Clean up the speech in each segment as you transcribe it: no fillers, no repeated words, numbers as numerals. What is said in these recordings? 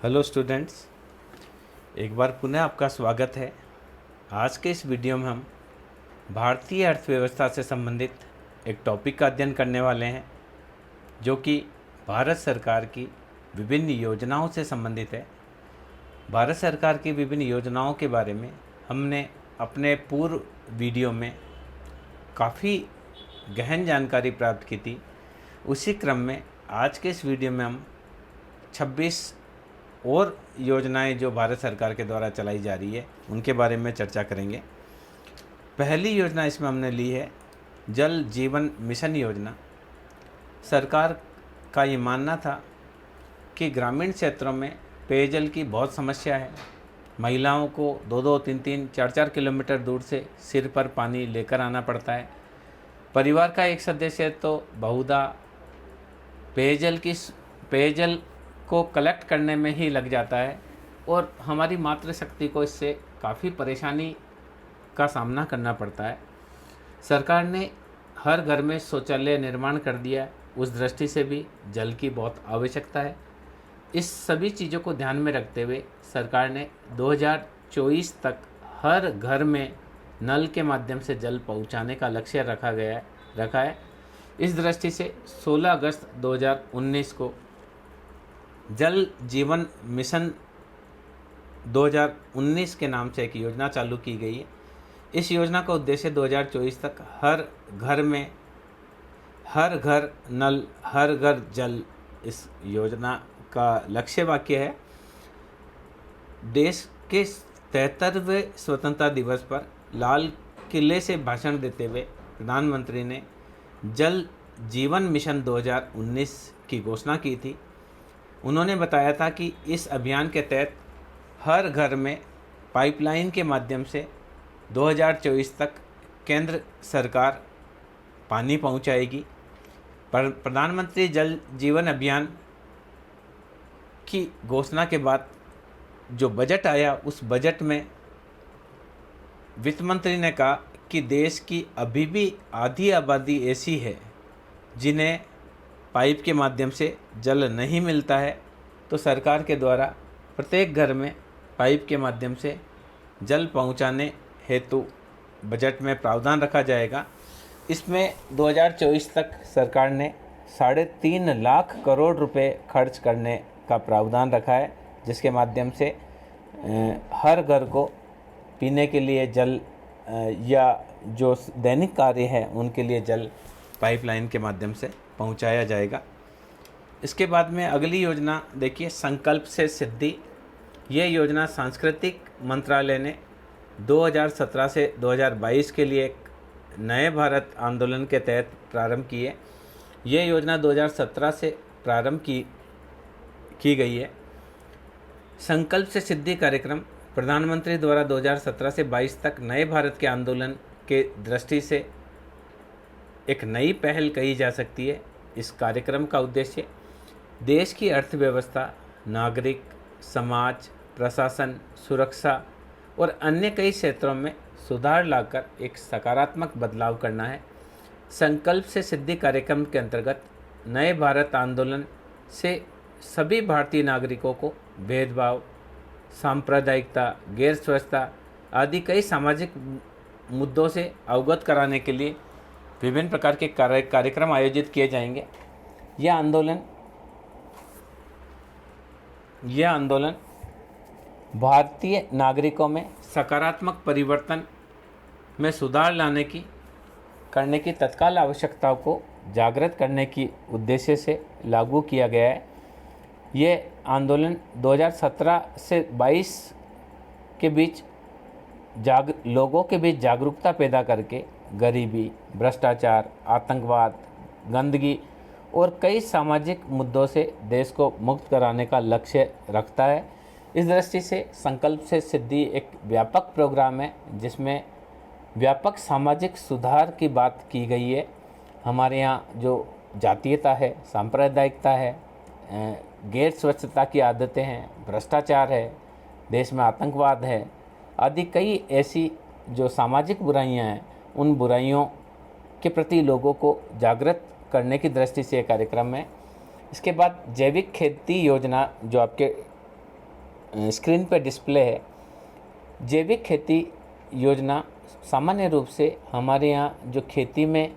Hello students, एक बार पुनः आपका स्वागत है। आज के इस वीडियो में हम भारतीय अर्थव्यवस्था से संबंधित एक टॉपिक का अध्ययन करने वाले हैं जो कि भारत सरकार की विभिन्न योजनाओं से संबंधित है। भारत सरकार की विभिन्न योजनाओं के बारे में हमने अपने पूर्व वीडियो में काफ़ी गहन जानकारी प्राप्त की थी। उसी क्रम में आज के इस वीडियो में हम 26 और योजनाएं जो भारत सरकार के द्वारा चलाई जा रही है उनके बारे में चर्चा करेंगे। पहली योजना इसमें हमने ली है जल जीवन मिशन योजना। सरकार का ये मानना था कि ग्रामीण क्षेत्रों में पेयजल की बहुत समस्या है। महिलाओं को 2-2, 3-3, 4-4 किलोमीटर दूर से सिर पर पानी लेकर आना पड़ता है। परिवार का एक सदस्य तो बहुधा पेयजल को कलेक्ट करने में ही लग जाता है और हमारी मातृशक्ति को इससे काफ़ी परेशानी का सामना करना पड़ता है। सरकार ने हर घर में शौचालय निर्माण कर दिया है। उस दृष्टि से भी जल की बहुत आवश्यकता है। इस सभी चीज़ों को ध्यान में रखते हुए सरकार ने 2024 तक हर घर में नल के माध्यम से जल पहुंचाने का लक्ष्य रखा है। इस दृष्टि से 16 अगस्त 2019 को जल जीवन मिशन 2019 के नाम से एक योजना चालू की गई है। इस योजना का उद्देश्य 2024 तक हर घर में हर घर नल हर घर जल, इस योजना का लक्ष्य वाक्य है। देश के 73वें स्वतंत्रता दिवस पर लाल किले से भाषण देते हुए प्रधानमंत्री ने जल जीवन मिशन 2019 की घोषणा की थी। उन्होंने बताया था कि इस अभियान के तहत हर घर में पाइपलाइन के माध्यम से 2024 तक केंद्र सरकार पानी पहुंचाएगी। प्रधानमंत्री जल जीवन अभियान की घोषणा के बाद जो बजट आया, उस बजट में वित्त मंत्री ने कहा कि देश की अभी भी आधी आबादी ऐसी है जिन्हें पाइप के माध्यम से जल नहीं मिलता है, तो सरकार के द्वारा प्रत्येक घर में पाइप के माध्यम से जल पहुंचाने हेतु बजट में प्रावधान रखा जाएगा। इसमें 2024 तक सरकार ने 3.5 लाख करोड़ रुपए खर्च करने का प्रावधान रखा है, जिसके माध्यम से हर घर को पीने के लिए जल या जो दैनिक कार्य है उनके लिए जल पाइपलाइन के माध्यम से पहुंचाया जाएगा। इसके बाद में अगली योजना देखिए, संकल्प से सिद्धि। ये योजना सांस्कृतिक मंत्रालय ने 2017 से 2022 के लिए एक नए भारत आंदोलन के तहत प्रारंभ की है। ये योजना 2017 से प्रारंभ की गई है। संकल्प से सिद्धि कार्यक्रम प्रधानमंत्री द्वारा 2017 से 22 तक नए भारत के आंदोलन के दृष्टि से एक नई पहल कही जा सकती है। इस कार्यक्रम का उद्देश्य देश की अर्थव्यवस्था, नागरिक, समाज, प्रशासन, सुरक्षा और अन्य कई क्षेत्रों में सुधार लाकर एक सकारात्मक बदलाव करना है। संकल्प से सिद्धि कार्यक्रम के अंतर्गत नए भारत आंदोलन से सभी भारतीय नागरिकों को भेदभाव, सांप्रदायिकता, गैर स्वच्छता आदि कई सामाजिक मुद्दों से अवगत कराने के लिए विभिन्न प्रकार के कार्यक्रम आयोजित किए जाएंगे। यह आंदोलन भारतीय नागरिकों में सकारात्मक परिवर्तन में सुधार करने की तत्काल आवश्यकताओं को जागृत करने की उद्देश्य से लागू किया गया है। ये आंदोलन 2017 से 22 के बीच लोगों के बीच जागरूकता पैदा करके गरीबी, भ्रष्टाचार, आतंकवाद, गंदगी और कई सामाजिक मुद्दों से देश को मुक्त कराने का लक्ष्य रखता है। इस दृष्टि से संकल्प से सिद्धि एक व्यापक प्रोग्राम है जिसमें व्यापक सामाजिक सुधार की बात की गई है। हमारे यहाँ जो जातीयता है, सांप्रदायिकता है, गैर स्वच्छता की आदतें हैं, भ्रष्टाचार है, देश में आतंकवाद है आदि कई ऐसी जो सामाजिक बुराइयां हैं, उन बुराइयों के प्रति लोगों को जागृत करने की दृष्टि से कार्यक्रम है। इसके बाद जैविक खेती योजना जो आपके स्क्रीन पर डिस्प्ले है। जैविक खेती योजना सामान्य रूप से हमारे यहाँ जो खेती में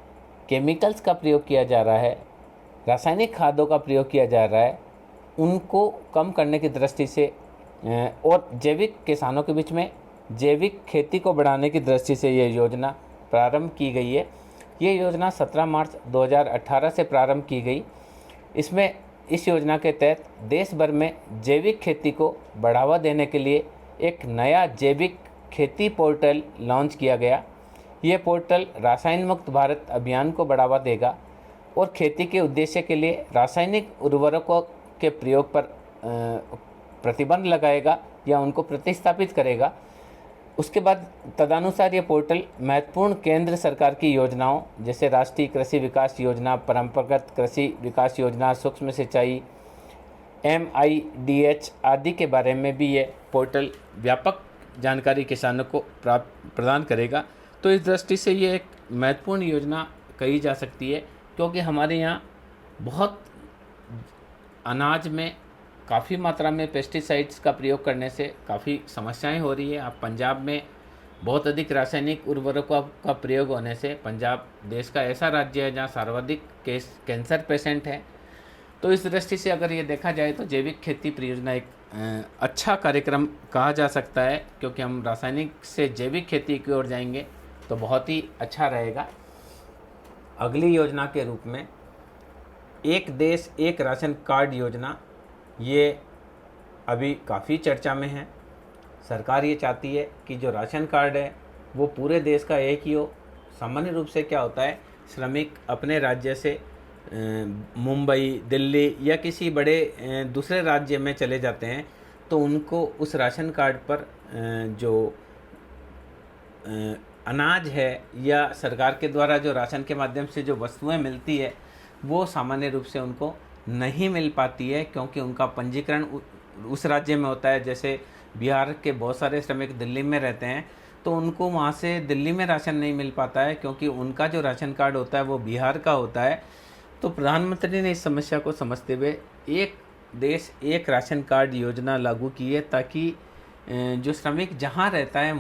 केमिकल्स का प्रयोग किया जा रहा है, रासायनिक खादों का प्रयोग किया जा रहा है, उनको कम करने की दृष्टि से और जैविक किसानों के बीच में जैविक खेती को बढ़ाने की दृष्टि से ये योजना प्रारंभ की गई है। ये योजना 17 मार्च 2018 से प्रारंभ की गई। इस योजना के तहत देश भर में जैविक खेती को बढ़ावा देने के लिए एक नया जैविक खेती पोर्टल लॉन्च किया गया। ये पोर्टल रासायन मुक्त भारत अभियान को बढ़ावा देगा और खेती के उद्देश्य के लिए रासायनिक उर्वरकों के प्रयोग पर प्रतिबंध लगाएगा या उनको प्रतिस्थापित करेगा। उसके बाद तदनुसार ये पोर्टल महत्वपूर्ण केंद्र सरकार की योजनाओं जैसे राष्ट्रीय कृषि विकास योजना, परंपरागत कृषि विकास योजना, सूक्ष्म सिंचाई, MIDH आदि के बारे में भी ये पोर्टल व्यापक जानकारी किसानों को प्रदान करेगा। तो इस दृष्टि से ये एक महत्वपूर्ण योजना कही जा सकती है, क्योंकि हमारे यहाँ बहुत अनाज में काफ़ी मात्रा में पेस्टिसाइड्स का प्रयोग करने से काफ़ी समस्याएं हो रही है। अब पंजाब में बहुत अधिक रासायनिक उर्वरकों का प्रयोग होने से पंजाब देश का ऐसा राज्य है जहां सर्वाधिक कैंसर पेशेंट है। तो इस दृष्टि से अगर ये देखा जाए तो जैविक खेती परियोजना एक अच्छा कार्यक्रम कहा जा सकता है, क्योंकि हम रासायनिक से जैविक खेती की ओर जाएंगे तो बहुत ही अच्छा रहेगा। अगली योजना के रूप में एक देश एक राशन कार्ड योजना, ये अभी काफ़ी चर्चा में है। सरकार ये चाहती है कि जो राशन कार्ड है वो पूरे देश का एक ही हो। सामान्य रूप से क्या होता है, श्रमिक अपने राज्य से मुंबई, दिल्ली या किसी बड़े दूसरे राज्य में चले जाते हैं, तो उनको उस राशन कार्ड पर जो अनाज है या सरकार के द्वारा जो राशन के माध्यम से जो वस्तुएं मिलती है वो सामान्य रूप से उनको नहीं मिल पाती है, क्योंकि उनका पंजीकरण उस राज्य में होता है। जैसे बिहार के बहुत सारे श्रमिक दिल्ली में रहते हैं, तो उनको वहाँ से दिल्ली में राशन नहीं मिल पाता है, क्योंकि उनका जो राशन कार्ड होता है वो बिहार का होता है। तो प्रधानमंत्री ने इस समस्या को समझते हुए एक देश एक राशन कार्ड योजना लागू की है, ताकि जो श्रमिक जहाँ रहता है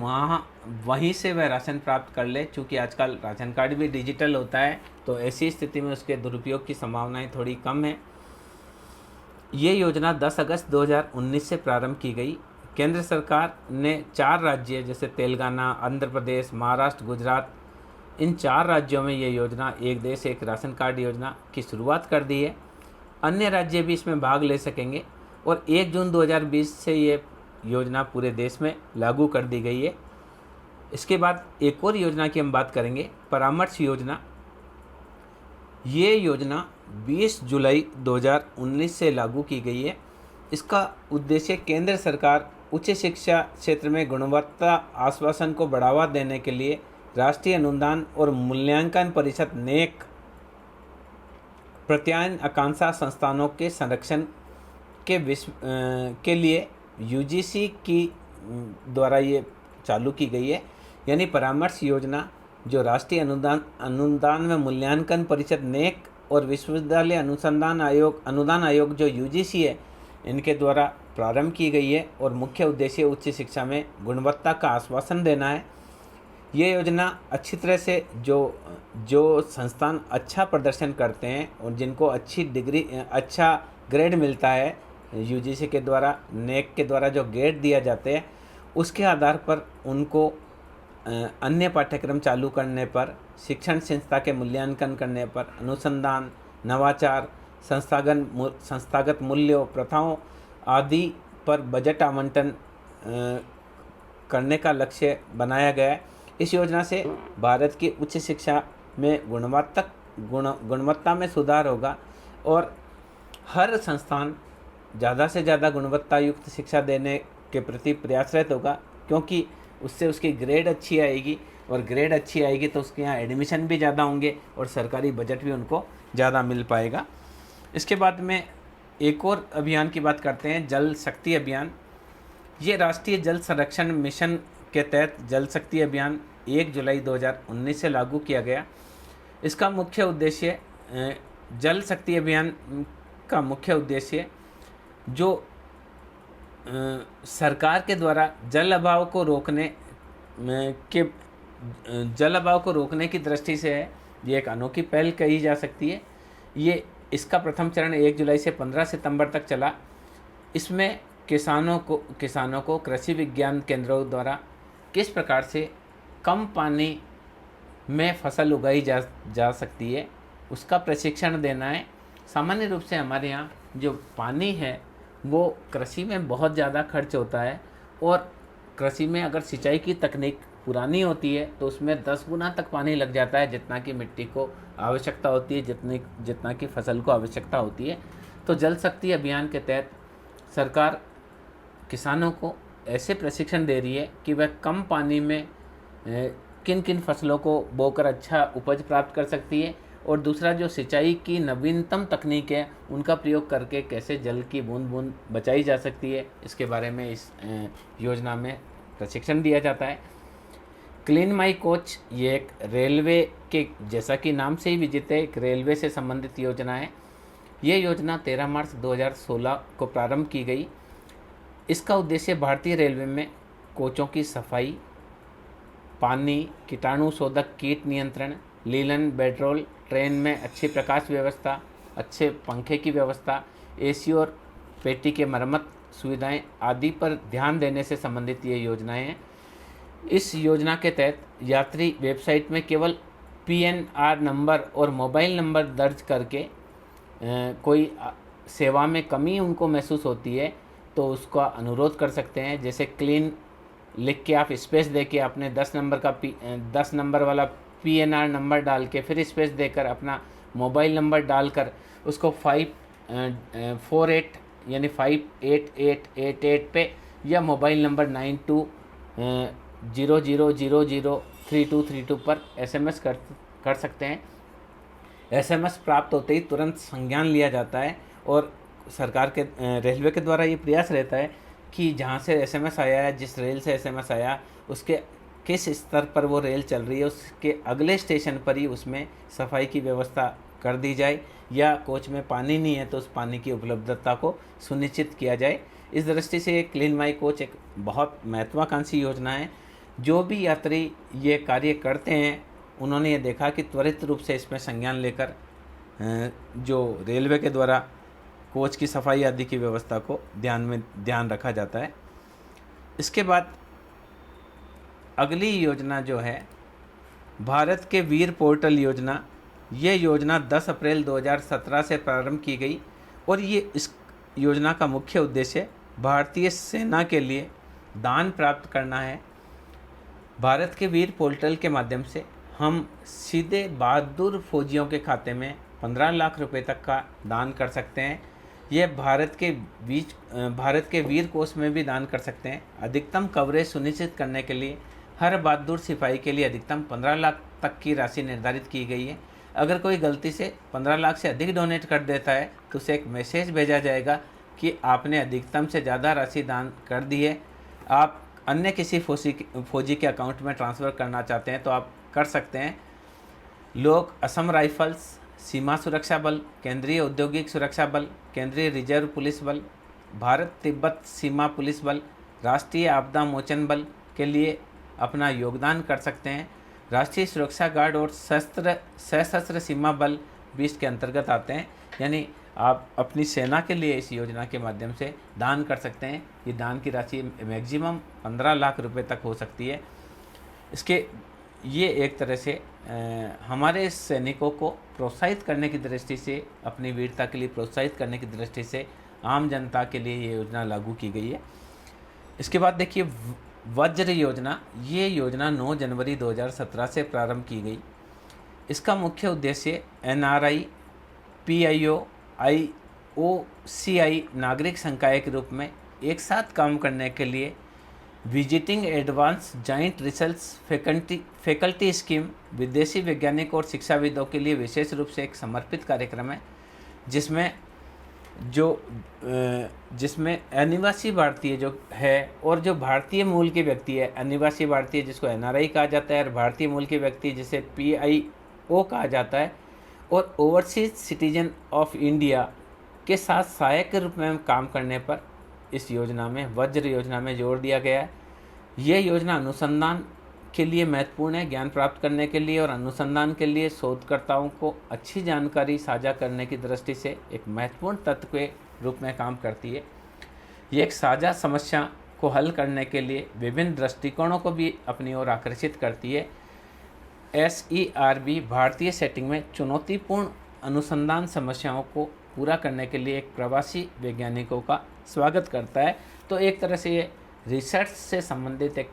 वहीं से वह राशन प्राप्त कर ले। चूँकि आजकल राशन कार्ड भी डिजिटल होता है, तो ऐसी स्थिति में उसके दुरुपयोग की संभावनाएं थोड़ी कम है। ये योजना 10 अगस्त 2019 से प्रारंभ की गई। केंद्र सरकार ने 4 राज्य जैसे तेलंगाना, आंध्र प्रदेश, महाराष्ट्र, गुजरात, इन 4 राज्यों में ये योजना एक देश एक राशन कार्ड योजना की शुरुआत कर दी है। अन्य राज्य भी इसमें भाग ले सकेंगे और 1 जून 2020 से ये योजना पूरे देश में लागू कर दी गई है। इसके बाद एक और योजना की हम बात करेंगे, परामर्श योजना। ये योजना 20 जुलाई 2019 से लागू की गई है। इसका उद्देश्य केंद्र सरकार उच्च शिक्षा क्षेत्र में गुणवत्ता आश्वासन को बढ़ावा देने के लिए राष्ट्रीय अनुदान और मूल्यांकन परिषद नेक प्रत्यायन आकांक्षा संस्थानों के संरक्षण के लिए UGC की द्वारा ये चालू की गई है। यानी परामर्श योजना जो राष्ट्रीय अनुदान व मूल्यांकन परिषद नेक और विश्वविद्यालय अनुदान आयोग जो UGC है, इनके द्वारा प्रारंभ की गई है और मुख्य उद्देश्य उच्च शिक्षा में गुणवत्ता का आश्वासन देना है। ये योजना अच्छी तरह से जो संस्थान अच्छा प्रदर्शन करते हैं और जिनको अच्छा ग्रेड मिलता है UGC के द्वारा, नेक के द्वारा जो ग्रेड दिया जाते हैं, उसके आधार पर उनको अन्य पाठ्यक्रम चालू करने पर, शिक्षण संस्था के मूल्यांकन करने पर, अनुसंधान, नवाचार, संस्थागत मूल्यों, प्रथाओं आदि पर बजट आवंटन करने का लक्ष्य बनाया गया है। इस योजना से भारत की उच्च शिक्षा में गुणवत्ता में सुधार होगा और हर संस्थान ज़्यादा से ज़्यादा गुणवत्ता युक्त शिक्षा देने के प्रति प्रयासरत होगा, क्योंकि उससे उसकी ग्रेड अच्छी आएगी और ग्रेड अच्छी आएगी तो उसके यहाँ एडमिशन भी ज़्यादा होंगे और सरकारी बजट भी उनको ज़्यादा मिल पाएगा। इसके बाद में एक और अभियान की बात करते हैं, जल शक्ति अभियान। ये राष्ट्रीय जल संरक्षण मिशन के तहत जल शक्ति अभियान 1 जुलाई 2019 से लागू किया गया। इसका मुख्य उद्देश्य जल शक्ति अभियान का मुख्य उद्देश्य जो सरकार के द्वारा जल अभाव को रोकने के जल अभाव को रोकने की दृष्टि से है, ये एक अनोखी पहल कही जा सकती है। ये इसका प्रथम चरण 1 जुलाई से 15 सितंबर तक चला। इसमें किसानों को कृषि विज्ञान केंद्रों द्वारा किस प्रकार से कम पानी में फसल उगाई जा सकती है उसका प्रशिक्षण देना है। सामान्य रूप से हमारे यहाँ जो पानी है वो कृषि में बहुत ज़्यादा खर्च होता है, और कृषि में अगर सिंचाई की तकनीक पुरानी होती है तो उसमें 10 गुना तक पानी लग जाता है, जितना कि मिट्टी को आवश्यकता होती है, जितना कि फसल को आवश्यकता होती है। तो जल शक्ति अभियान के तहत सरकार किसानों को ऐसे प्रशिक्षण दे रही है कि वह कम पानी में किन किन फसलों को बोकर अच्छा उपज प्राप्त कर सकती है, और दूसरा जो सिंचाई की नवीनतम तकनीक है उनका प्रयोग करके कैसे जल की बूंद बूंद बचाई जा सकती है, इसके बारे में इस योजना में प्रशिक्षण दिया जाता है। क्लीन माई कोच ये एक रेलवे के, जैसा कि नाम से ही विदित है, एक रेलवे से संबंधित योजना है। ये योजना 13 मार्च 2016 को प्रारंभ की गई। इसका उद्देश्य भारतीय रेलवे में कोचों की सफाई, पानी, कीटाणु शोधक कीट नियंत्रण, लीलन बेडरोल, ट्रेन में अच्छी प्रकाश व्यवस्था, अच्छे पंखे की व्यवस्था, एसी और पेटी के मरम्मत सुविधाएं आदि पर ध्यान देने से संबंधित ये योजनाएं हैं। इस योजना के तहत यात्री वेबसाइट में केवल PNR नंबर और मोबाइल नंबर दर्ज करके कोई सेवा में कमी उनको महसूस होती है तो उसका अनुरोध कर सकते हैं। जैसे क्लीन लिख के आप स्पेस दे के अपने 10 नंबर वाला PNR नंबर डाल के फिर स्पेस देकर अपना मोबाइल नंबर डालकर उसको 548 यानी 58888 पे या मोबाइल नंबर 9200003232 पर SMS कर सकते हैं। SMS प्राप्त होते ही तुरंत संज्ञान लिया जाता है, और सरकार के रेलवे के द्वारा ये प्रयास रहता है कि जहाँ से SMS आया है, जिस रेल से SMS आया, उसके किस स्तर पर वो रेल चल रही है, उसके अगले स्टेशन पर ही उसमें सफाई की व्यवस्था कर दी जाए, या कोच में पानी नहीं है तो उस पानी की उपलब्धता को सुनिश्चित किया जाए। इस दृष्टि से क्लीन माई कोच एक बहुत महत्वाकांक्षी योजना है। जो भी यात्री ये कार्य करते हैं उन्होंने ये देखा कि त्वरित रूप से इसमें संज्ञान लेकर जो रेलवे के द्वारा कोच की सफाई आदि की व्यवस्था को ध्यान रखा जाता है। इसके बाद अगली योजना जो है भारत के वीर पोर्टल योजना। ये योजना 10 अप्रैल 2017 से प्रारंभ की गई, और ये इस योजना का मुख्य उद्देश्य भारतीय सेना के लिए दान प्राप्त करना है। भारत के वीर पोर्टल के माध्यम से हम सीधे बहादुर फौजियों के खाते में 15 लाख रुपए तक का दान कर सकते हैं। ये भारत के वीर कोष में भी दान कर सकते हैं। अधिकतम कवरेज सुनिश्चित करने के लिए हर बहादुर सिपाही के लिए अधिकतम 15 लाख तक की राशि निर्धारित की गई है। अगर कोई गलती से 15 लाख से अधिक डोनेट कर देता है तो उसे एक मैसेज भेजा जाएगा कि आपने अधिकतम से ज़्यादा राशि दान कर दी है। आप अन्य किसी फौजी के अकाउंट में ट्रांसफ़र करना चाहते हैं तो आप कर सकते हैं। लोग असम राइफल्स, सीमा सुरक्षा बल, केंद्रीय औद्योगिक सुरक्षा बल, केंद्रीय रिजर्व पुलिस बल, भारत तिब्बत सीमा पुलिस बल, राष्ट्रीय आपदा मोचन बल के लिए अपना योगदान कर सकते हैं। राष्ट्रीय सुरक्षा गार्ड और सशस्त्र सीमा बल भी इसके अंतर्गत आते हैं। यानी आप अपनी सेना के लिए इस योजना के माध्यम से दान कर सकते हैं। ये दान की राशि मैक्सिमम 15 लाख रुपए तक हो सकती है। ये एक तरह से हमारे सैनिकों को प्रोत्साहित करने की दृष्टि से, अपनी वीरता के लिए प्रोत्साहित करने की दृष्टि से आम जनता के लिए ये योजना लागू की गई है। इसके बाद देखिए वज्र योजना। ये योजना 9 जनवरी 2017 से प्रारंभ की गई। इसका मुख्य उद्देश्य NRI, PIO, IOCI नागरिक संकाय के रूप में एक साथ काम करने के लिए visiting advance joint research faculty scheme विदेशी वैज्ञानिक और शिक्षाविदों के लिए विशेष रूप से एक समर्पित कार्यक्रम है, जिसमें अनिवासी भारतीय जो है और जो भारतीय मूल के व्यक्ति है, अनिवासी भारतीय जिसको NRI कहा जाता है और भारतीय मूल के व्यक्ति जिसे PIO कहा जाता है, और ओवरसीज सिटीजन ऑफ इंडिया के साथ सहायक के रूप में काम करने पर इस योजना में, वज्र योजना में जोड़ दिया गया है। यह योजना अनुसंधान के लिए महत्वपूर्ण है, ज्ञान प्राप्त करने के लिए और अनुसंधान के लिए शोधकर्ताओं को अच्छी जानकारी साझा करने की दृष्टि से एक महत्वपूर्ण तत्व के रूप में काम करती है। ये एक साझा समस्या को हल करने के लिए विभिन्न दृष्टिकोणों को भी अपनी ओर आकर्षित करती है। SERB भारतीय सेटिंग में चुनौतीपूर्ण अनुसंधान समस्याओं को पूरा करने के लिए एक प्रवासी वैज्ञानिकों का स्वागत करता है। तो एक तरह से ये रिसर्च से संबंधित एक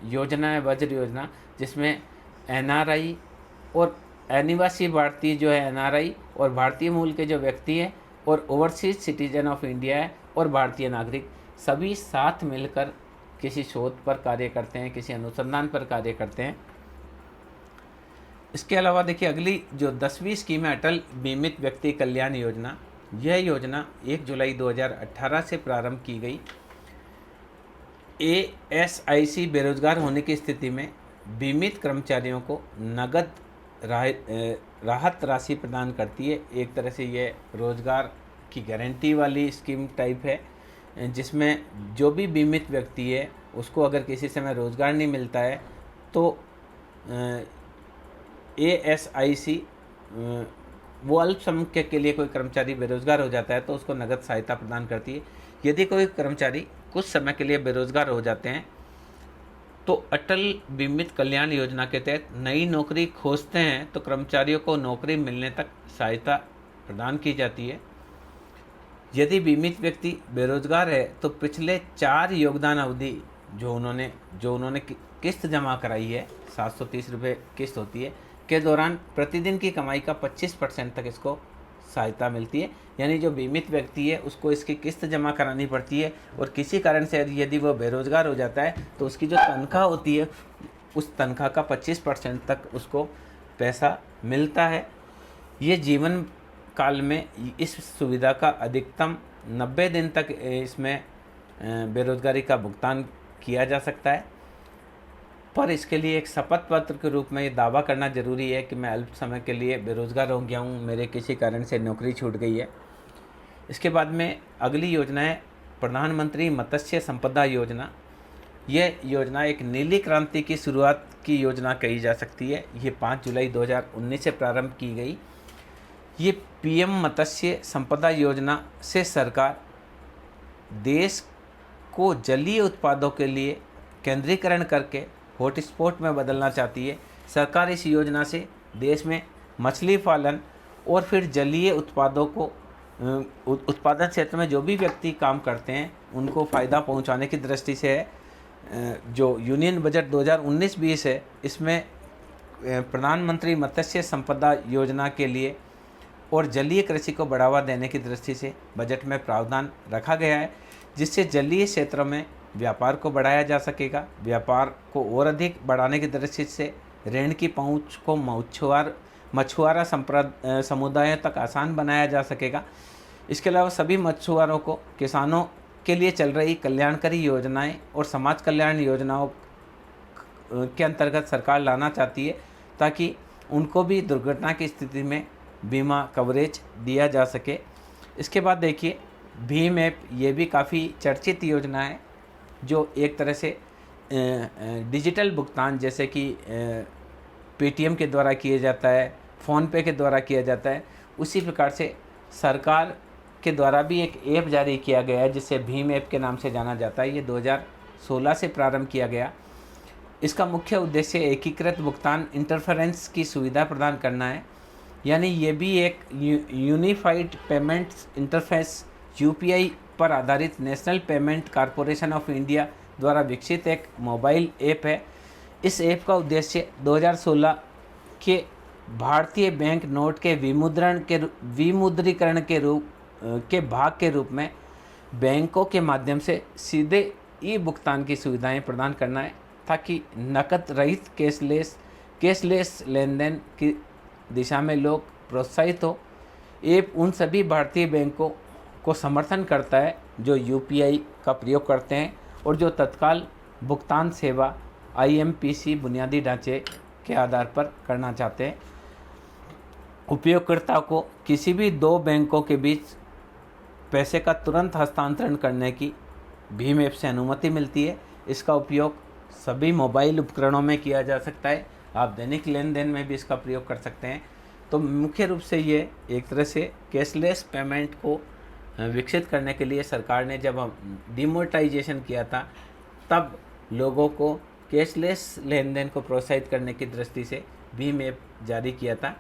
योजना है, वज्र योजना, जिसमें NRI और अनिवासी भारतीय जो है NRI और भारतीय मूल के जो व्यक्ति हैं और ओवरसीज सिटीजन ऑफ इंडिया है और भारतीय नागरिक सभी साथ मिलकर किसी शोध पर कार्य करते हैं, किसी अनुसंधान पर कार्य करते हैं। इसके अलावा देखिए अगली जो 10वीं स्कीम है अटल बीमित व्यक्ति कल्याण योजना। यह योजना 1 जुलाई 2018 से प्रारंभ की गई। ASIC बेरोजगार होने की स्थिति में बीमित कर्मचारियों को नगद राहत राशि प्रदान करती है। एक तरह से ये रोजगार की गारंटी वाली स्कीम टाइप है, जिसमें जो भी बीमित व्यक्ति है उसको अगर किसी समय रोजगार नहीं मिलता है तो ASIC वो अल्प समय के लिए कोई कर्मचारी बेरोजगार हो जाता है तो उसको नगद सहायता प्रदान करती है। यदि कोई कर्मचारी कुछ समय के लिए बेरोजगार हो जाते हैं तो अटल बीमित कल्याण योजना के तहत नई नौकरी खोजते हैं तो कर्मचारियों को नौकरी मिलने तक सहायता प्रदान की जाती है। यदि बीमित व्यक्ति बेरोजगार है तो पिछले 4 योगदान अवधि जो उन्होंने किस्त जमा कराई है, 730 रुपये किस्त होती है, के दौरान प्रतिदिन की कमाई का 25% तक इसको सहायता मिलती है। यानी जो बीमित व्यक्ति है उसको इसकी किस्त जमा करानी पड़ती है और किसी कारण से यदि वो बेरोजगार हो जाता है तो उसकी जो तनख्वाह होती है उस तनख्वाह का 25% तक उसको पैसा मिलता है। ये जीवन काल में इस सुविधा का अधिकतम 90 दिन तक इसमें बेरोजगारी का भुगतान किया जा सकता है, पर इसके लिए एक शपथ पत्र के रूप में ये दावा करना जरूरी है कि मैं अल्प समय के लिए बेरोजगार हो गया हूँ, मेरे किसी कारण से नौकरी छूट गई है। इसके बाद में अगली योजना है प्रधानमंत्री मत्स्य संपदा योजना। यह योजना एक नीली क्रांति की शुरुआत की योजना कही जा सकती है। ये 5 जुलाई 2019 से प्रारंभ की गई। ये PM मत्स्य संपदा योजना से सरकार देश को जलीय उत्पादों के लिए केंद्रीकरण करके हॉटस्पॉट में बदलना चाहती है। सरकार इस योजना से देश में मछली पालन और फिर जलीय उत्पादों को उत्पादन क्षेत्र में जो भी व्यक्ति काम करते हैं उनको फ़ायदा पहुंचाने की दृष्टि से है। जो यूनियन बजट 2019-20 है इसमें प्रधानमंत्री मत्स्य संपदा योजना के लिए और जलीय कृषि को बढ़ावा देने की दृष्टि से बजट में प्रावधान रखा गया है, जिससे जलीय क्षेत्रों में व्यापार को बढ़ाया जा सकेगा। व्यापार को और अधिक बढ़ाने की दृष्टि से ऋण की पहुंच को मछुआरा समुदायों तक आसान बनाया जा सकेगा। इसके अलावा सभी मछुआरों को किसानों के लिए चल रही कल्याणकारी योजनाएं और समाज कल्याण योजनाओं के अंतर्गत सरकार लाना चाहती है ताकि उनको भी दुर्घटना की स्थिति में बीमा कवरेज दिया जा सके। इसके बाद देखिए भीम ऐप, ये भी काफ़ी चर्चित योजना है जो एक तरह से डिजिटल भुगतान जैसे कि पेटीएम के द्वारा किया जाता है, फ़ोनपे के द्वारा किया जाता है, उसी प्रकार से सरकार के द्वारा भी एक ऐप जारी किया गया है जिसे भीम ऐप के नाम से जाना जाता है। ये 2016 से प्रारंभ किया गया। इसका मुख्य उद्देश्य एकीकृत भुगतान इंटरफेरेंस की सुविधा प्रदान करना है। यानी ये भी एक यूनिफाइड पेमेंट्स इंटरफेस UPI पर आधारित national payment corporation of India द्वारा विकसित एक मोबाइल ऐप है। इस ऐप का उद्देश्य 2016 के भारतीय बैंक नोट के विमुद्रीकरण के भाग के रूप में बैंकों के माध्यम से सीधे भुगतान की सुविधाएं प्रदान करना है ताकि नकद रहित कैशलेस लेन देन की दिशा में लोग प्रोत्साहित हो। ऐप उन सभी भारतीय बैंकों को समर्थन करता है जो UPI का प्रयोग करते हैं और जो तत्काल भुगतान सेवा IMPC बुनियादी ढांचे के आधार पर करना चाहते हैं। उपयोगकर्ता को किसी भी 2 बैंकों के बीच पैसे का तुरंत हस्तांतरण करने की भीम ऐप से अनुमति मिलती है। इसका उपयोग सभी मोबाइल उपकरणों में किया जा सकता है। आप दैनिक लेन देन में भी इसका प्रयोग कर सकते हैं। तो मुख्य रूप से ये एक तरह से कैशलेस पेमेंट को विकसित करने के लिए सरकार ने जब डिमोनेटाइजेशन किया था तब लोगों को कैशलेस लेन देन को प्रोत्साहित करने की दृष्टि से भीम ऐप जारी किया था।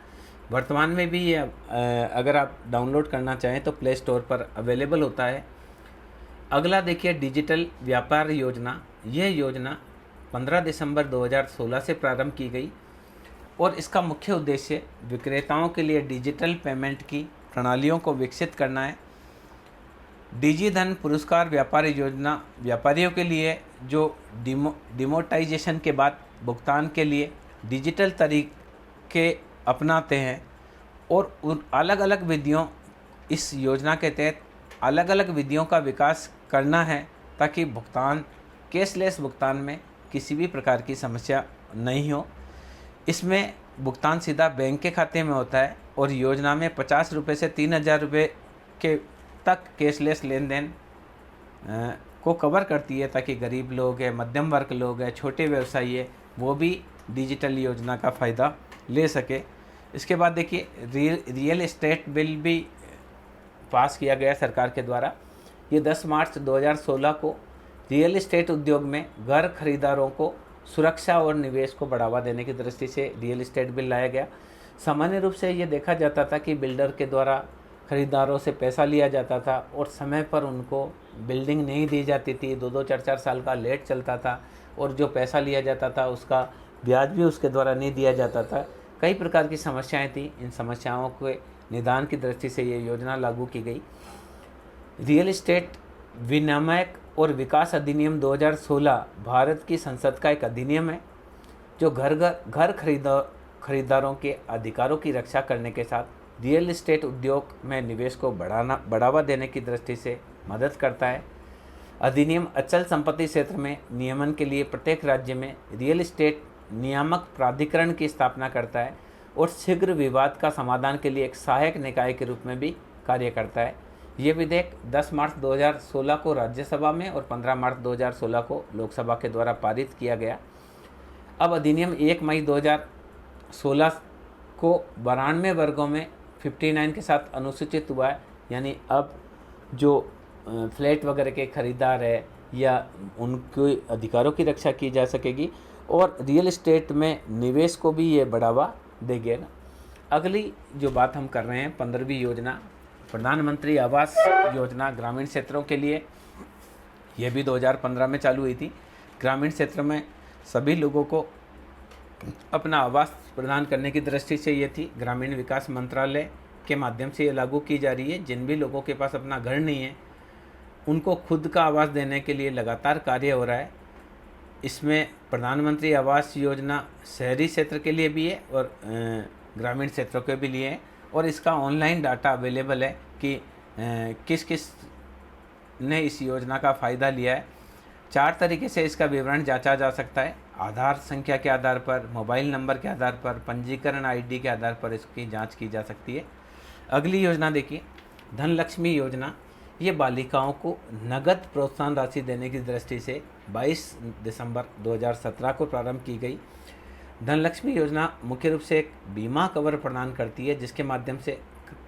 वर्तमान में भी ये अगर आप डाउनलोड करना चाहें तो प्ले स्टोर पर अवेलेबल होता है। अगला देखिए डिजिटल व्यापार योजना। यह योजना 15 दिसंबर 2016 से प्रारंभ की गई और इसका मुख्य उद्देश्य विक्रेताओं के लिए डिजिटल पेमेंट की प्रणालियों को विकसित करना है। डिजी धन पुरस्कार व्यापार योजना व्यापारियों के लिए जो डिमोनेटाइजेशन के बाद भुगतान के लिए डिजिटल तरीके अपनाते हैं और उन अलग अलग विधियों, इस योजना के तहत अलग अलग विधियों का विकास करना है ताकि भुगतान कैशलेस भुगतान में किसी भी प्रकार की समस्या नहीं हो। इसमें भुगतान सीधा बैंक के खाते में होता है और योजना में 50 रुपये से 3000 रुपये के तक कैशलेस लेन देन को कवर करती है ताकि गरीब लोग हैं, मध्यम वर्ग लोग हैं, छोटे व्यवसायी है, वो भी डिजिटल योजना का फ़ायदा ले सके। इसके बाद देखिए रियल एस्टेट बिल भी पास किया गया सरकार के द्वारा। ये 10 मार्च 2016 को रियल एस्टेट उद्योग में घर खरीदारों को सुरक्षा और निवेश को बढ़ावा देने की दृष्टि से रियल एस्टेट बिल लाया गया। सामान्य रूप से ये देखा जाता था कि बिल्डर के द्वारा खरीदारों से पैसा लिया जाता था और समय पर उनको बिल्डिंग नहीं दी जाती थी, 2-2, 4-4 साल का लेट चलता था और जो पैसा लिया जाता था उसका ब्याज भी उसके द्वारा नहीं दिया जाता था। कई प्रकार की समस्याएं थी। इन समस्याओं के निदान की दृष्टि से ये योजना लागू की गई। रियल एस्टेट विनियामक और विकास अधिनियम 2016 भारत की संसद का एक अधिनियम है जो घर खरीदारों के अधिकारों की रक्षा करने के साथ रियल एस्टेट उद्योग में निवेश को बढ़ावा देने की दृष्टि से मदद करता है। अधिनियम अचल संपत्ति क्षेत्र में नियमन के लिए प्रत्येक राज्य में रियल एस्टेट नियामक प्राधिकरण की स्थापना करता है और शीघ्र विवाद का समाधान के लिए एक सहायक निकाय के रूप में भी कार्य करता है। ये विधेयक 10 मार्च 2016 को राज्यसभा में और 15 मार्च 2016 को लोकसभा के द्वारा पारित किया गया। अब अधिनियम 1 मई 2016 को 92 वर्गों में 59 के साथ अनुसूचित हुआ है। यानी अब जो फ्लैट वगैरह के खरीदार है या उनके अधिकारों की रक्षा की जा सकेगी और रियल एस्टेट में निवेश को भी ये बढ़ावा देंगे ना। अगली जो बात हम कर रहे हैं 15वीं योजना प्रधानमंत्री आवास योजना ग्रामीण क्षेत्रों के लिए। यह भी 2015 में चालू हुई थी। ग्रामीण क्षेत्र में सभी लोगों को अपना आवास प्रदान करने की दृष्टि से ये थी। ग्रामीण विकास मंत्रालय के माध्यम से ये लागू की जा रही है। जिन भी लोगों के पास अपना घर नहीं है उनको खुद का आवास देने के लिए लगातार कार्य हो रहा है। इसमें प्रधानमंत्री आवास योजना शहरी क्षेत्र के लिए भी है और ग्रामीण क्षेत्रों के भी लिए है और इसका ऑनलाइन डाटा अवेलेबल है कि किस किस ने इस योजना का फ़ायदा लिया है। 4 तरीके से इसका विवरण जांचा जा सकता है। आधार संख्या के आधार पर, मोबाइल नंबर के आधार पर, पंजीकरण आईडी के आधार पर इसकी जांच की जा सकती है। अगली योजना देखिए धनलक्ष्मी योजना। ये बालिकाओं को नगद प्रोत्साहन राशि देने की दृष्टि से 22 दिसंबर 2017 को प्रारंभ की गई। धनलक्ष्मी योजना मुख्य रूप से एक बीमा कवर प्रदान करती है जिसके माध्यम से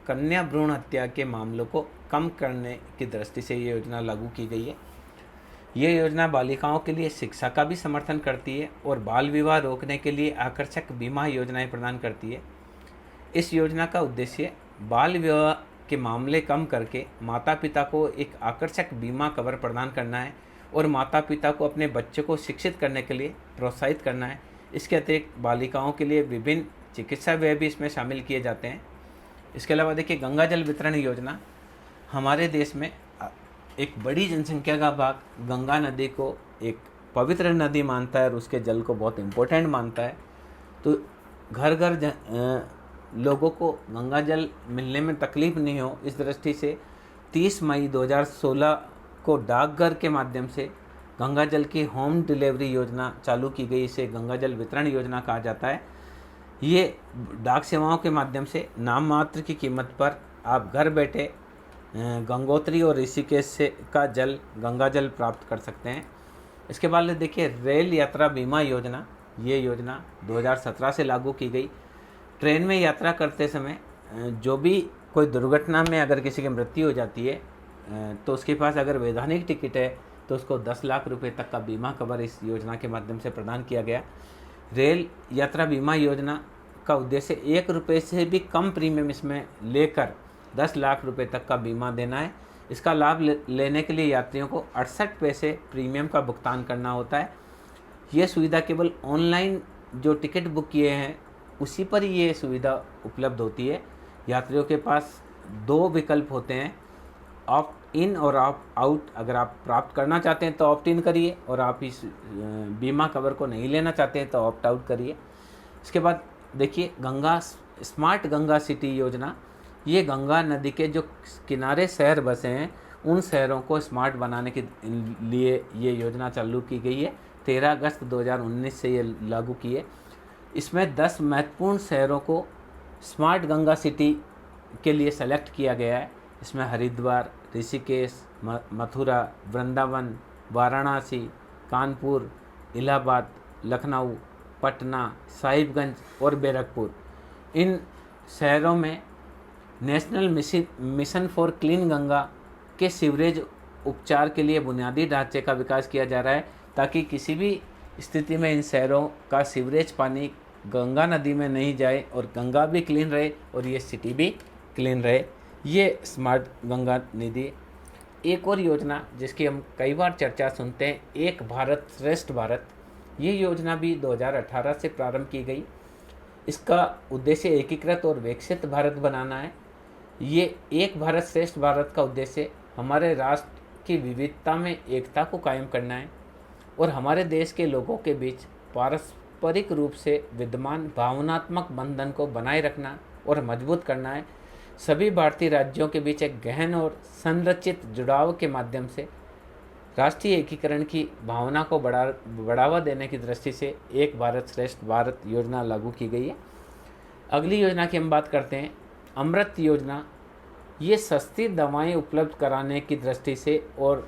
कन्या भ्रूण हत्या के मामलों को कम करने की दृष्टि से ये योजना लागू की गई है। ये योजना बालिकाओं के लिए शिक्षा का भी समर्थन करती है और बाल विवाह रोकने के लिए आकर्षक बीमा योजनाएं प्रदान करती है। इस योजना का उद्देश्य बाल विवाह के मामले कम करके माता पिता को एक आकर्षक बीमा कवर प्रदान करना है और माता पिता को अपने बच्चों को शिक्षित करने के लिए प्रोत्साहित करना है। इसके अतिरिक्त बालिकाओं के लिए विभिन्न चिकित्सा व्यय भी इसमें शामिल किए जाते हैं। इसके अलावा देखिए गंगा जल वितरण योजना। हमारे देश में एक बड़ी जनसंख्या का भाग गंगा नदी को एक पवित्र नदी मानता है और उसके जल को बहुत इम्पोर्टेंट मानता है। तो घर घर लोगों को गंगा जल मिलने में तकलीफ़ नहीं हो, इस दृष्टि से 30 मई 2016 को डाकघर के माध्यम से गंगा जल की होम डिलीवरी योजना चालू की गई। इसे गंगा जल वितरण योजना कहा जाता है। ये डाक सेवाओं के माध्यम से नाम मात्र की कीमत पर आप घर बैठे गंगोत्री और ऋषिकेश से का जल, गंगा जल प्राप्त कर सकते हैं। इसके बाद देखिए रेल यात्रा बीमा योजना, ये योजना 2017 से लागू की गई। ट्रेन में यात्रा करते समय जो भी कोई दुर्घटना में अगर किसी की मृत्यु हो जाती है तो उसके पास अगर वैधानिक टिकट है तो उसको 10 लाख रुपए तक का बीमा कवर इस योजना के माध्यम से प्रदान किया गया। रेल यात्रा बीमा योजना का उद्देश्य 1 रुपये से भी कम प्रीमियम इसमें लेकर 10 लाख रुपए तक का बीमा देना है। इसका लाभ लेने के लिए यात्रियों को 68 पैसे प्रीमियम का भुगतान करना होता है। ये सुविधा केवल ऑनलाइन जो टिकट बुक किए हैं उसी पर ही ये सुविधा उपलब्ध होती है। यात्रियों के पास 2 विकल्प होते हैं, ऑप्ट इन और ऑप्ट आउट। अगर आप प्राप्त करना चाहते हैं तो ऑप्ट इन करिए और आप इस बीमा कवर को नहीं लेना चाहते हैं तो ऑप्ट आउट करिए। इसके बाद देखिए गंगा स्मार्ट गंगा सिटी योजना, ये गंगा नदी के जो किनारे शहर बसे हैं उन शहरों को स्मार्ट बनाने के लिए ये योजना चालू की गई है। 13 अगस्त 2019 से ये लागू की है। इसमें 10 महत्वपूर्ण शहरों को स्मार्ट गंगा सिटी के लिए सेलेक्ट किया गया है। इसमें हरिद्वार, ऋषिकेश, मथुरा, वृंदावन, वाराणसी, कानपुर, इलाहाबाद, लखनऊ, पटना, साहिबगंज और बैरकपुर। इन शहरों में national mission for clean Ganga के सीवरेज उपचार के लिए बुनियादी ढांचे का विकास किया जा रहा है ताकि किसी भी स्थिति में इन शहरों का सीवरेज पानी गंगा नदी में नहीं जाए और गंगा भी क्लीन रहे और ये सिटी भी क्लीन रहे। ये स्मार्ट गंगा निधि। एक और योजना जिसकी हम कई बार चर्चा सुनते हैं, एक भारत श्रेष्ठ भारत, ये योजना भी 2018 से प्रारंभ की गई। इसका उद्देश्य एकीकृत और विकसित भारत बनाना है। ये एक भारत श्रेष्ठ भारत का उद्देश्य हमारे राष्ट्र की विविधता में एकता को कायम करना है और हमारे देश के लोगों के बीच पारस्परिक रूप से विद्यमान भावनात्मक बंधन को बनाए रखना और मजबूत करना है। सभी भारतीय राज्यों के बीच एक गहन और संरचित जुड़ाव के माध्यम से राष्ट्रीय एकीकरण की भावना को बढ़ावा देने की दृष्टि से एक भारत श्रेष्ठ भारत योजना लागू की गई है। अगली योजना की हम बात करते हैं, अमृत योजना। ये सस्ती दवाएं उपलब्ध कराने की दृष्टि से और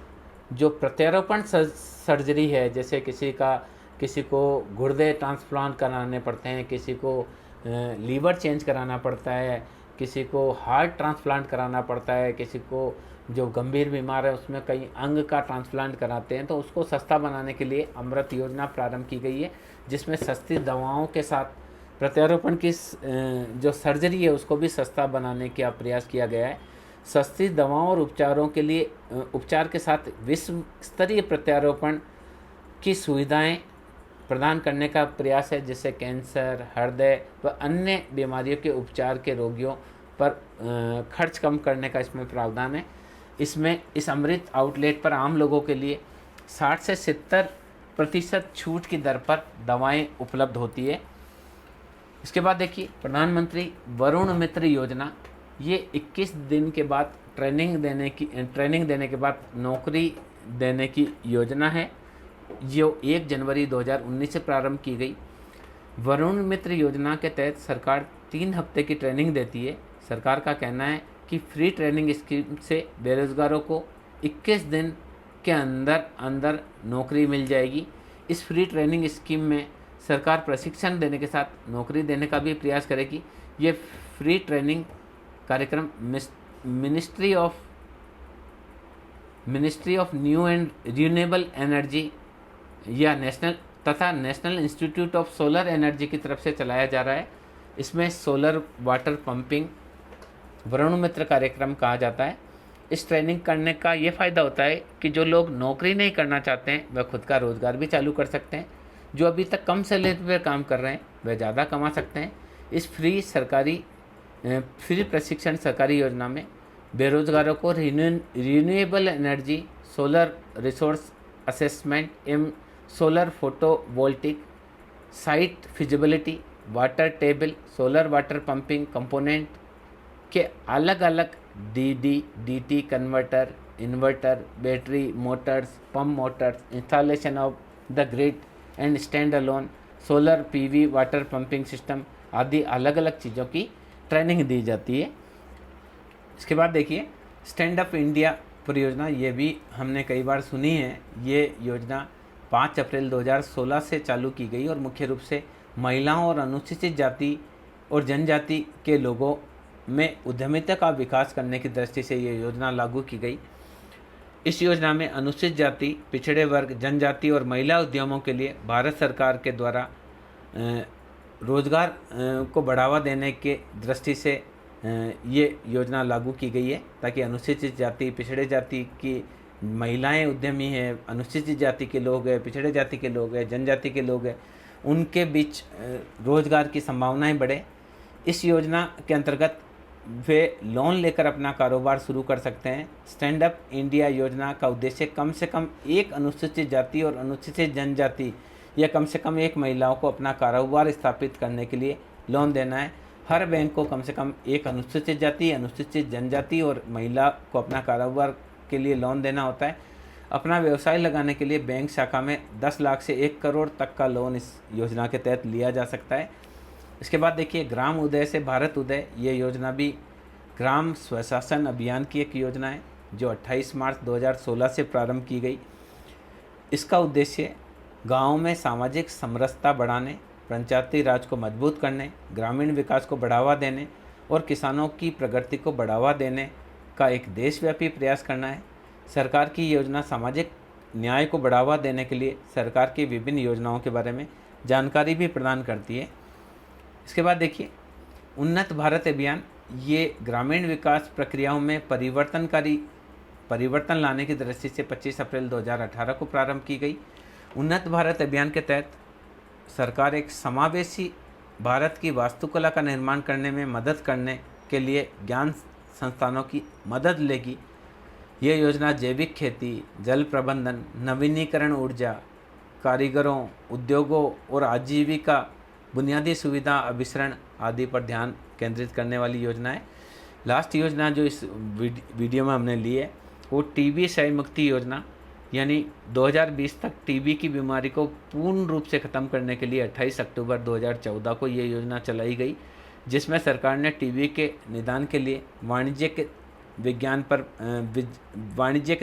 जो प्रत्यारोपण सर्जरी है, जैसे किसी को गुर्दे ट्रांसप्लांट कराने पड़ते हैं, किसी को लीवर चेंज कराना पड़ता है, किसी को हार्ट ट्रांसप्लांट कराना पड़ता है, किसी को जो गंभीर बीमार है उसमें कई अंग का ट्रांसप्लांट कराते हैं, तो उसको सस्ता बनाने के लिए अमृत योजना प्रारंभ की गई है, जिसमें सस्ती दवाओं के साथ प्रत्यारोपण की जो सर्जरी है उसको भी सस्ता बनाने का प्रयास किया गया है। सस्ती दवाओं और उपचारों के लिए उपचार के साथ विश्व स्तरीय प्रत्यारोपण की सुविधाएं प्रदान करने का प्रयास है, जिससे कैंसर, हृदय व अन्य बीमारियों के उपचार के रोगियों पर खर्च कम करने का इसमें प्रावधान है। इसमें इस अमृत आउटलेट पर आम लोगों के लिए 60 से 70% छूट की दर पर दवाएं उपलब्ध होती है। इसके बाद देखिए प्रधानमंत्री वरुण मित्र योजना, ये 21 दिन के बाद ट्रेनिंग देने के बाद नौकरी देने की योजना है, जो 1 जनवरी 2019 से प्रारंभ की गई। वरुण मित्र योजना के तहत सरकार 3 हफ्ते की ट्रेनिंग देती है। सरकार का कहना है कि फ्री ट्रेनिंग स्कीम से बेरोजगारों को 21 दिन के अंदर नौकरी मिल जाएगी। इस फ्री ट्रेनिंग स्कीम में सरकार प्रशिक्षण देने के साथ नौकरी देने का भी प्रयास करेगी। ये फ्री ट्रेनिंग कार्यक्रम ministry of new and renewable energy या national institute of solar energy की तरफ से चलाया जा रहा है। इसमें solar water pumping Varun Mitra कार्यक्रम कहा जाता है। इस ट्रेनिंग करने का ये फ़ायदा होता है कि जो लोग नौकरी नहीं करना चाहते हैं वह खुद का रोज़गार भी चालू कर सकते हैं। जो अभी तक कम सैलरी पर काम कर रहे हैं वह ज़्यादा कमा सकते हैं। इस फ्री प्रशिक्षण सरकारी योजना में बेरोजगारों को renewable energy, solar resource assessment एवं solar photovoltaic, site feasibility, water table, solar water pumping component के अलग अलग DT converter, inverter, battery motors, pump motors, installation of the grid and stand alone, solar PV water pumping system आदि अलग अलग चीज़ों की training दी जाती है। इसके बाद देखिए स्टैंड अप इंडिया परियोजना, ये भी हमने कई बार सुनी है। ये योजना 5 अप्रैल 2016 से चालू की गई और मुख्य रूप से महिलाओं और अनुसूचित जाति और जनजाति के लोगों में उद्यमिता का विकास करने की दृष्टि से ये योजना लागू की गई। इस योजना में अनुसूचित जाति, पिछड़े वर्ग, जनजाति और महिला उद्यमों के लिए भारत सरकार के द्वारा रोजगार को बढ़ावा देने के दृष्टि से ये योजना लागू की गई है, ताकि अनुसूचित जाति, पिछड़े जाति की महिलाएं उद्यमी हैं, अनुसूचित जाति के लोग हैं, पिछड़े जाति के लोग हैं, जनजाति के लोग हैं, उनके बीच रोजगार की संभावनाएं बढ़े। इस योजना के अंतर्गत वे लोन लेकर अपना कारोबार शुरू कर सकते हैं। स्टैंड अप इंडिया योजना का उद्देश्य कम से कम एक अनुसूचित जाति और अनुसूचित जनजाति या कम से कम एक महिलाओं को अपना कारोबार स्थापित करने के लिए लोन देना है। हर बैंक को कम से कम एक अनुसूचित जाति, अनुसूचित जनजाति और महिला को अपना कारोबार के लिए लोन देना होता है। अपना व्यवसाय लगाने के लिए बैंक शाखा में 10 लाख से 1 करोड़ तक का लोन इस योजना के तहत लिया जा सकता है। इसके बाद देखिए, ग्राम उदय से भारत उदय, ये योजना भी ग्राम स्वशासन अभियान की एक योजना है जो 28 मार्च 2016 से प्रारंभ की गई। इसका उद्देश्य गाँव में सामाजिक समरसता बढ़ाने, पंचायती राज को मजबूत करने, ग्रामीण विकास को बढ़ावा देने और किसानों की प्रगति को बढ़ावा देने का एक देशव्यापी प्रयास करना है। सरकार की योजना सामाजिक न्याय को बढ़ावा देने के लिए सरकार की विभिन्न योजनाओं के बारे में जानकारी भी प्रदान करती है। इसके बाद देखिए, उन्नत भारत अभियान, ये ग्रामीण विकास प्रक्रियाओं में परिवर्तन लाने की दृष्टि से 25 अप्रैल 2018 को प्रारंभ की गई। उन्नत भारत अभियान के तहत सरकार एक समावेशी भारत की वास्तुकला का निर्माण करने में मदद करने के लिए ज्ञान संस्थानों की मदद लेगी। ये योजना जैविक खेती, जल प्रबंधन, नवीनीकरण ऊर्जा, कारीगरों, उद्योगों और आजीविका, बुनियादी सुविधा अभिसरण आदि पर ध्यान केंद्रित करने वाली योजना है। लास्ट योजना जो इस वीडियो में हमने ली है वो टीबी क्षय मुक्ति योजना, यानी 2020 तक टीबी की बीमारी को पूर्ण रूप से ख़त्म करने के लिए 28 अक्टूबर 2014 को ये योजना चलाई गई, जिसमें सरकार ने टीबी के निदान के लिए वाणिज्यिक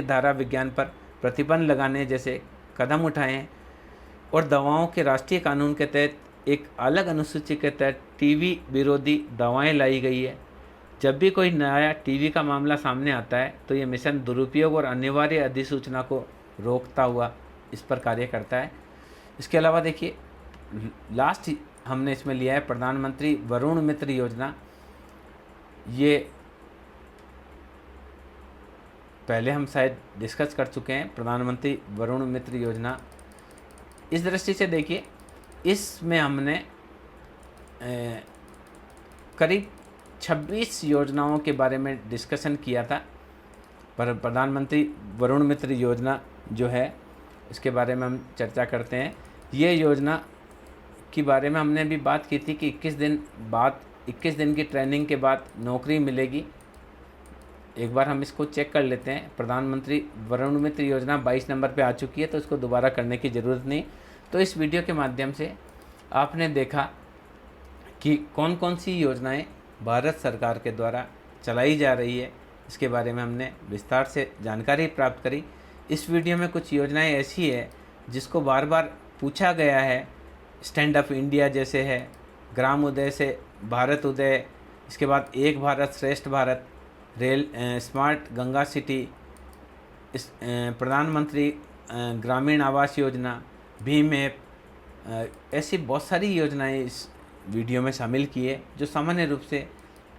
धारा विज्ञान पर प्रतिबंध लगाने जैसे कदम उठाए हैं और दवाओं के राष्ट्रीय कानून के तहत एक अलग अनुसूची के तहत टीबी विरोधी दवाएं लाई गई है। जब भी कोई नया टीबी का मामला सामने आता है तो ये मिशन दुरुपयोग और अनिवार्य अधिसूचना को रोकता हुआ इस पर कार्य करता है। इसके अलावा देखिए, लास्ट हमने इसमें लिया है प्रधानमंत्री वरुण मित्र योजना। ये पहले हम शायद डिस्कस कर चुके हैं, प्रधानमंत्री वरुण मित्र योजना। इस दृष्टि से देखिए, इसमें हमने करीब 26 योजनाओं के बारे में डिस्कशन किया था। पर प्रधानमंत्री वरुण मित्र योजना जो है इसके बारे में हम चर्चा करते हैं। ये योजना के बारे में हमने भी बात की थी कि 21 दिन की ट्रेनिंग के बाद नौकरी मिलेगी। एक बार हम इसको चेक कर लेते हैं। प्रधानमंत्री वरुण मित्र योजना 22 नंबर पे आ चुकी है, तो इसको दोबारा करने की ज़रूरत नहीं। तो इस वीडियो के माध्यम से आपने देखा कि कौन कौन सी योजनाएं भारत सरकार के द्वारा चलाई जा रही है, इसके बारे में हमने विस्तार से जानकारी प्राप्त करी। इस वीडियो में कुछ योजनाएं ऐसी है जिसको बार बार पूछा गया है, स्टैंड अप इंडिया जैसे है, ग्राम उदय से भारत उदय, इसके बाद एक भारत श्रेष्ठ भारत, स्मार्ट गंगा सिटी, प्रधानमंत्री ग्रामीण आवास योजना, भीम ऐप, ऐसी बहुत सारी योजनाएं इस वीडियो में शामिल की है जो सामान्य रूप से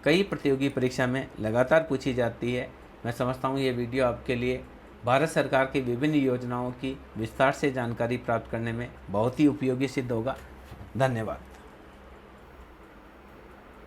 कई प्रतियोगी परीक्षा में लगातार पूछी जाती है। मैं समझता हूँ ये वीडियो आपके लिए भारत सरकार की विभिन्न योजनाओं की विस्तार से जानकारी प्राप्त करने में बहुत ही उपयोगी सिद्ध होगा। धन्यवाद।